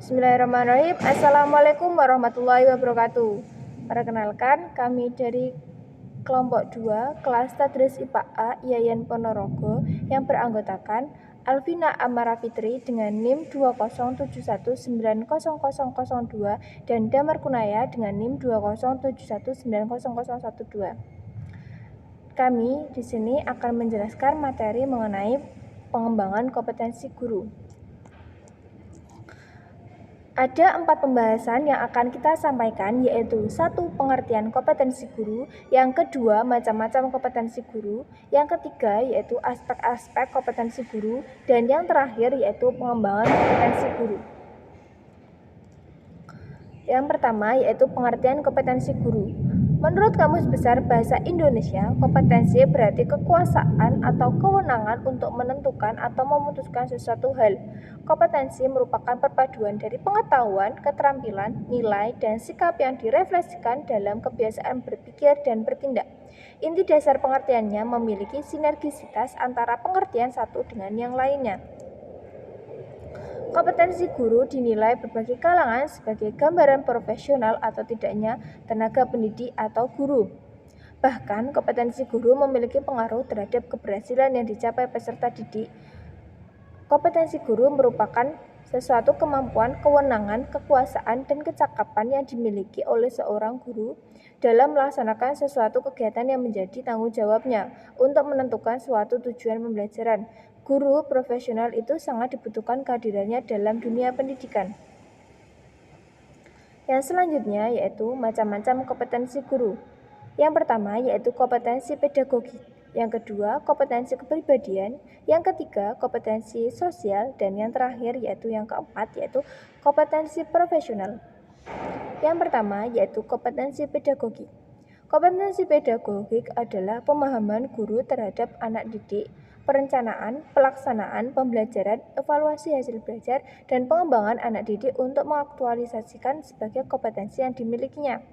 Bismillahirrahmanirrahim. Assalamualaikum warahmatullahi wabarakatuh. Perkenalkan, kami dari kelompok 2 kelas Tadris IPA A Yayan Ponorogo yang beranggotakan Alvina Amara Fitri dengan NIM 207190002 dan Damar Kunaya dengan NIM 207190012. Kami di sini akan menjelaskan materi mengenai pengembangan kompetensi guru. Ada 4 pembahasan yang akan kita sampaikan, yaitu 1. Pengertian kompetensi guru, yang kedua macam-macam kompetensi guru, yang ketiga yaitu aspek-aspek kompetensi guru, dan yang terakhir yaitu pengembangan kompetensi guru. Yang pertama yaitu pengertian kompetensi guru. Menurut Kamus Besar Bahasa Indonesia, kompetensi berarti kekuasaan atau kewenangan untuk menentukan atau memutuskan sesuatu hal. Kompetensi merupakan perpaduan dari pengetahuan, keterampilan, nilai, dan sikap yang direfleksikan dalam kebiasaan berpikir dan bertindak. Inti dasar pengertiannya memiliki sinergisitas antara pengertian satu dengan yang lainnya. Kompetensi guru dinilai berbagai kalangan sebagai gambaran profesional atau tidaknya tenaga pendidik atau guru. Bahkan, kompetensi guru memiliki pengaruh terhadap keberhasilan yang dicapai peserta didik. Kompetensi guru merupakan sesuatu kemampuan, kewenangan, kekuasaan, dan kecakapan yang dimiliki oleh seorang guru dalam melaksanakan sesuatu kegiatan yang menjadi tanggung jawabnya untuk menentukan suatu tujuan pembelajaran. Guru profesional itu sangat dibutuhkan kehadirannya dalam dunia pendidikan. Yang selanjutnya yaitu macam-macam kompetensi guru. Yang pertama yaitu kompetensi pedagogik, yang kedua kompetensi kepribadian, yang ketiga kompetensi sosial, dan yang terakhir yaitu yang keempat yaitu kompetensi profesional. Yang pertama yaitu kompetensi pedagogik. Kompetensi pedagogik adalah pemahaman guru terhadap anak didik, perencanaan, pelaksanaan pembelajaran, evaluasi hasil belajar, dan pengembangan anak didik untuk mengaktualisasikan sebagai kompetensi yang dimilikinya.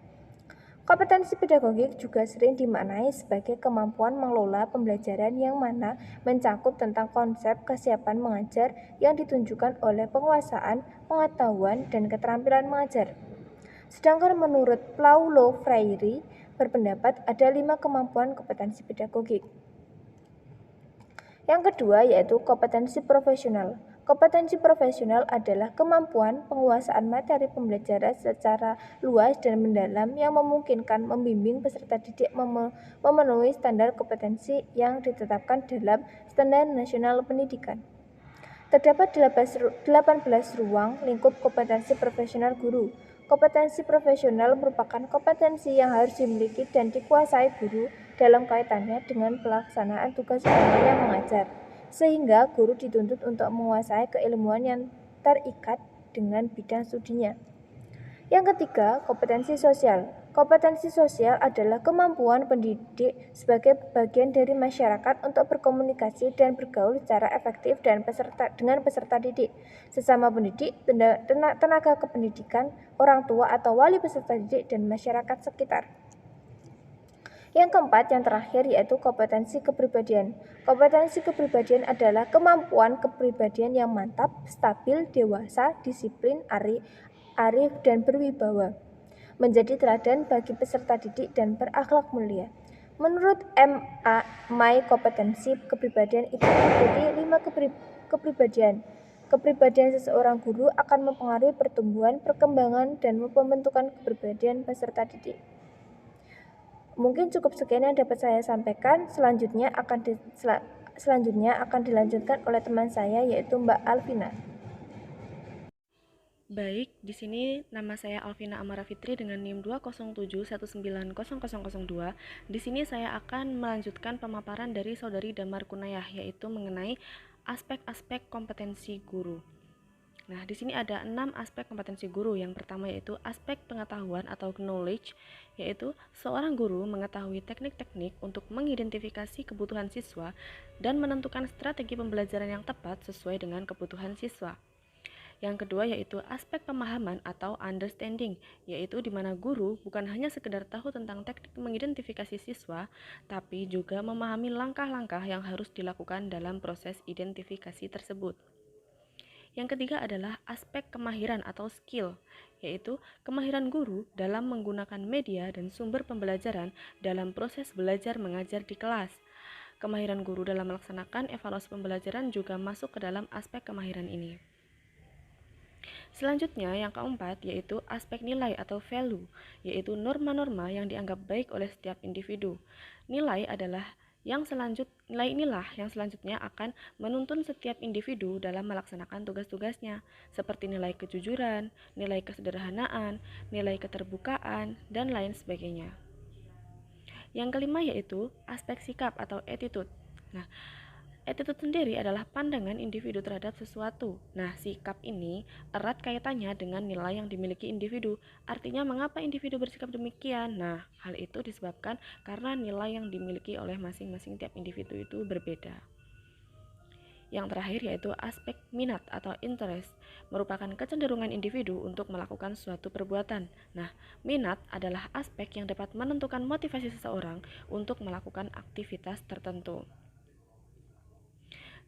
Kompetensi pedagogik juga sering dimaknai sebagai kemampuan mengelola pembelajaran yang mana mencakup tentang konsep kesiapan mengajar yang ditunjukkan oleh penguasaan, pengetahuan, dan keterampilan mengajar. Sedangkan menurut Paulo Freire berpendapat ada 5 kemampuan kompetensi pedagogik. Yang kedua yaitu kompetensi profesional. Kompetensi profesional adalah kemampuan penguasaan materi pembelajaran secara luas dan mendalam yang memungkinkan membimbing peserta didik memenuhi standar kompetensi yang ditetapkan dalam Standar Nasional Pendidikan. Terdapat 18 ruang lingkup kompetensi profesional guru. Kompetensi profesional merupakan kompetensi yang harus dimiliki dan dikuasai guru dalam kaitannya dengan pelaksanaan tugas utamanya mengajar, sehingga guru dituntut untuk menguasai keilmuan yang terikat dengan bidang studinya. Yang ketiga, kompetensi sosial. Kompetensi sosial adalah kemampuan pendidik sebagai bagian dari masyarakat untuk berkomunikasi dan bergaul secara efektif dengan peserta didik, sesama pendidik, tenaga kependidikan, orang tua atau wali peserta didik, dan masyarakat sekitar. Yang keempat, yang terakhir yaitu kompetensi kepribadian. Kompetensi kepribadian adalah kemampuan kepribadian yang mantap, stabil, dewasa, disiplin, arif, dan berwibawa, menjadi teladan bagi peserta didik dan berakhlak mulia. Menurut M.A. May, kompetensi kepribadian itu meliputi 5 kepribadian. Kepribadian seseorang guru akan mempengaruhi pertumbuhan, perkembangan, dan pembentukan kepribadian peserta didik. Mungkin cukup sekian yang dapat saya sampaikan. Selanjutnya akan dilanjutkan oleh teman saya yaitu Mbak Alvina. Baik, di sini nama saya Alvina Amara Fitri dengan NIM 207190002. Di sini saya akan melanjutkan pemaparan dari Saudari Damar Kunayah, yaitu mengenai aspek-aspek kompetensi guru. Nah, di sini ada 6 aspek kompetensi guru. Yang pertama yaitu aspek pengetahuan atau knowledge, yaitu seorang guru mengetahui teknik-teknik untuk mengidentifikasi kebutuhan siswa dan menentukan strategi pembelajaran yang tepat sesuai dengan kebutuhan siswa. Yang kedua yaitu aspek pemahaman atau understanding, yaitu di mana guru bukan hanya sekedar tahu tentang teknik mengidentifikasi siswa, tapi juga memahami langkah-langkah yang harus dilakukan dalam proses identifikasi tersebut. Yang ketiga adalah aspek kemahiran atau skill, yaitu kemahiran guru dalam menggunakan media dan sumber pembelajaran dalam proses belajar mengajar di kelas. Kemahiran guru dalam melaksanakan evaluasi pembelajaran juga masuk ke dalam aspek kemahiran ini. Selanjutnya, yang keempat, yaitu aspek nilai atau value, yaitu norma-norma yang dianggap baik oleh setiap individu. Nilai inilah yang selanjutnya akan menuntun setiap individu dalam melaksanakan tugas-tugasnya, seperti nilai kejujuran, nilai kesederhanaan, nilai keterbukaan, dan lain sebagainya. Yang kelima yaitu aspek sikap atau attitude. Nah, attitude sendiri adalah pandangan individu terhadap sesuatu. Nah, sikap ini erat kaitannya dengan nilai yang dimiliki individu. Artinya, mengapa individu bersikap demikian? Nah, hal itu disebabkan karena nilai yang dimiliki oleh masing-masing tiap individu itu berbeda. Yang terakhir yaitu aspek minat atau interest, merupakan kecenderungan individu untuk melakukan suatu perbuatan. Nah, minat adalah aspek yang dapat menentukan motivasi seseorang untuk melakukan aktivitas tertentu.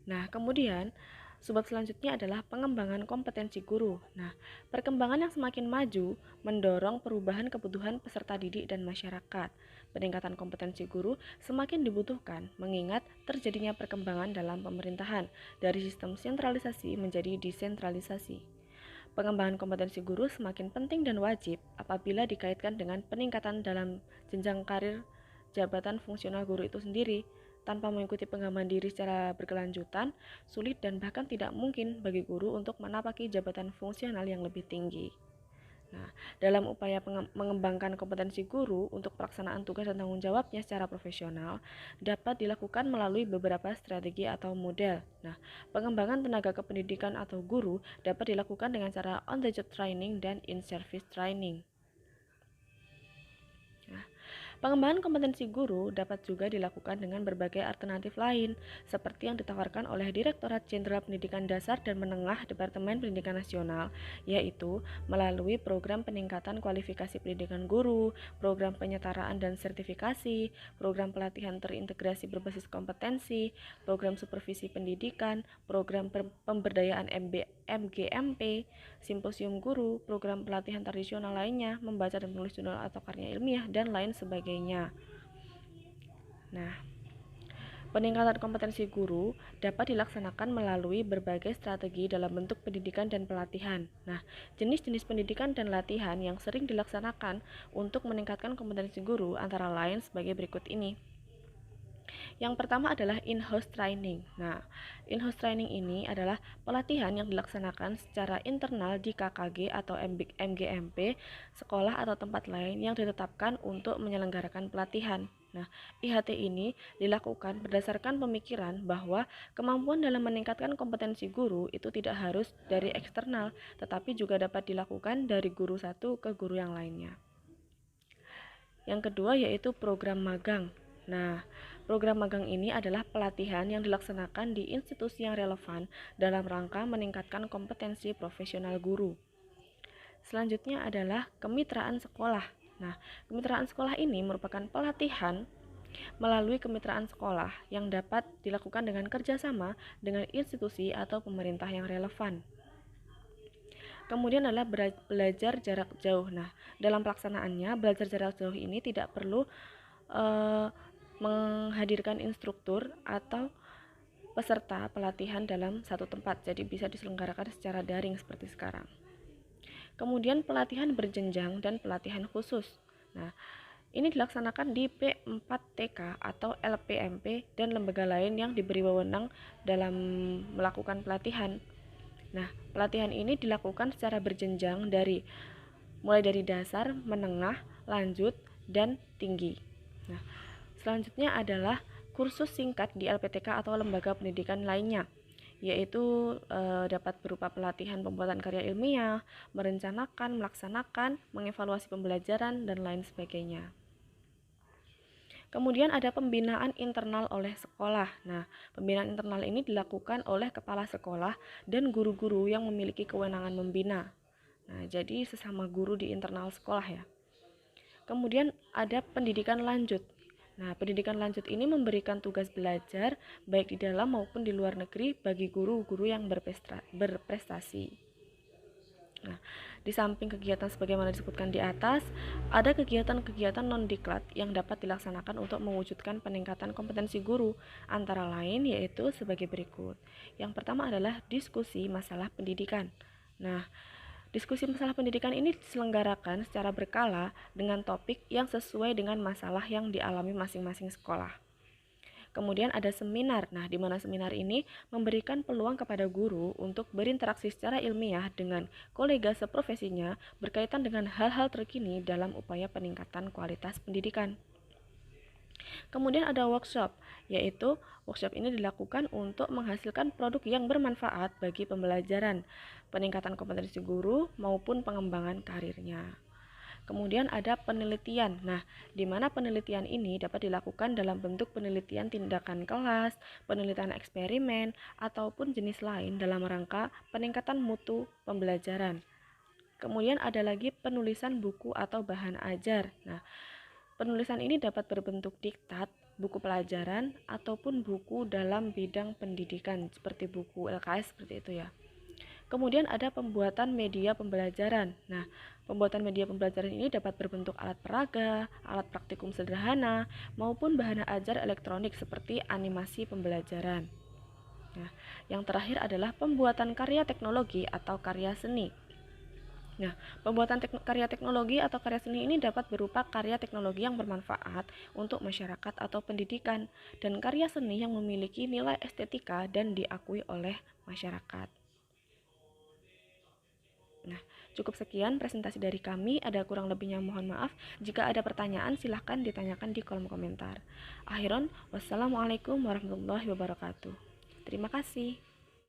Nah, kemudian sebab selanjutnya adalah pengembangan kompetensi guru. Nah, perkembangan yang semakin maju mendorong perubahan kebutuhan peserta didik dan masyarakat. Peningkatan kompetensi guru semakin dibutuhkan mengingat terjadinya perkembangan dalam pemerintahan dari sistem sentralisasi menjadi desentralisasi. Pengembangan kompetensi guru semakin penting dan wajib apabila dikaitkan dengan peningkatan dalam jenjang karir jabatan fungsional guru itu sendiri. Tanpa mengikuti pengembangan diri secara berkelanjutan, sulit dan bahkan tidak mungkin bagi guru untuk menapaki jabatan fungsional yang lebih tinggi. Nah, dalam upaya mengembangkan kompetensi guru untuk pelaksanaan tugas dan tanggung jawabnya secara profesional dapat dilakukan melalui beberapa strategi atau model. Nah, pengembangan tenaga kependidikan atau guru dapat dilakukan dengan cara on-the-job training dan in-service training. Pengembangan kompetensi guru dapat juga dilakukan dengan berbagai alternatif lain, seperti yang ditawarkan oleh Direktorat Jenderal Pendidikan Dasar dan Menengah Departemen Pendidikan Nasional, yaitu melalui program peningkatan kualifikasi pendidikan guru, program penyetaraan dan sertifikasi, program pelatihan terintegrasi berbasis kompetensi, program supervisi pendidikan, program pemberdayaan MGMP, simposium guru, program pelatihan tradisional lainnya, membaca dan menulis jurnal atau karya ilmiah, dan lain sebagainya. Nah, peningkatan kompetensi guru dapat dilaksanakan melalui berbagai strategi dalam bentuk pendidikan dan pelatihan. Nah, jenis-jenis pendidikan dan latihan yang sering dilaksanakan untuk meningkatkan kompetensi guru antara lain sebagai berikut ini. Yang pertama adalah in-house training. Nah, in-house training ini adalah pelatihan yang dilaksanakan secara internal di KKG atau MGMP, sekolah atau tempat lain yang ditetapkan untuk menyelenggarakan pelatihan. Nah, IHT ini dilakukan berdasarkan pemikiran bahwa kemampuan dalam meningkatkan kompetensi guru itu tidak harus dari eksternal, tetapi juga dapat dilakukan dari guru satu ke guru yang lainnya. Yang kedua yaitu program magang. Nah, program magang ini adalah pelatihan yang dilaksanakan di institusi yang relevan dalam rangka meningkatkan kompetensi profesional guru. Selanjutnya adalah kemitraan sekolah. Nah, kemitraan sekolah ini merupakan pelatihan melalui kemitraan sekolah yang dapat dilakukan dengan kerjasama dengan institusi atau pemerintah yang relevan. Kemudian adalah belajar jarak jauh. Nah, dalam pelaksanaannya, belajar jarak jauh ini tidak perlu menghadirkan instruktur atau peserta pelatihan dalam satu tempat, jadi bisa diselenggarakan secara daring seperti sekarang. Kemudian pelatihan berjenjang dan pelatihan khusus. Nah, ini dilaksanakan di P4TK atau LPMP dan lembaga lain yang diberi wewenang dalam melakukan pelatihan. Nah, pelatihan ini dilakukan secara berjenjang mulai dari dasar, menengah, lanjut, dan tinggi. Nah, selanjutnya adalah kursus singkat di LPTK atau lembaga pendidikan lainnya, yaitu dapat berupa pelatihan pembuatan karya ilmiah, merencanakan, melaksanakan, mengevaluasi pembelajaran, dan lain sebagainya. Kemudian ada pembinaan internal oleh sekolah. Nah, pembinaan internal ini dilakukan oleh kepala sekolah dan guru-guru yang memiliki kewenangan membina. Nah, jadi sesama guru di internal sekolah ya. Kemudian ada pendidikan lanjut. Nah, pendidikan lanjut ini memberikan tugas belajar baik di dalam maupun di luar negeri bagi guru-guru yang berprestasi. Nah, di samping kegiatan sebagaimana disebutkan di atas, ada kegiatan-kegiatan non-diklat yang dapat dilaksanakan untuk mewujudkan peningkatan kompetensi guru, antara lain yaitu sebagai berikut. Yang pertama adalah diskusi masalah pendidikan. Nah, diskusi masalah pendidikan ini diselenggarakan secara berkala dengan topik yang sesuai dengan masalah yang dialami masing-masing sekolah. Kemudian ada seminar. Nah, di mana seminar ini memberikan peluang kepada guru untuk berinteraksi secara ilmiah dengan kolega seprofesinya berkaitan dengan hal-hal terkini dalam upaya peningkatan kualitas pendidikan. Kemudian ada workshop, yaitu workshop ini dilakukan untuk menghasilkan produk yang bermanfaat bagi pembelajaran, peningkatan kompetensi guru maupun pengembangan karirnya. Kemudian ada penelitian. Nah, di mana penelitian ini dapat dilakukan dalam bentuk penelitian tindakan kelas, penelitian eksperimen, ataupun jenis lain dalam rangka peningkatan mutu pembelajaran. Kemudian ada lagi penulisan buku atau bahan ajar. Nah, penulisan ini dapat berbentuk diktat, buku pelajaran, ataupun buku dalam bidang pendidikan, seperti buku LKS seperti itu ya. Kemudian ada pembuatan media pembelajaran. Nah, pembuatan media pembelajaran ini dapat berbentuk alat peraga, alat praktikum sederhana, maupun bahan ajar elektronik seperti animasi pembelajaran. Nah, yang terakhir adalah pembuatan karya teknologi atau karya seni. Nah, pembuatan karya teknologi atau karya seni ini dapat berupa karya teknologi yang bermanfaat untuk masyarakat atau pendidikan, dan karya seni yang memiliki nilai estetika dan diakui oleh masyarakat. Nah, cukup sekian presentasi dari kami. Ada kurang lebihnya mohon maaf. Jika ada pertanyaan silahkan ditanyakan di kolom komentar. Akhiran, wassalamualaikum warahmatullahi wabarakatuh. Terima kasih.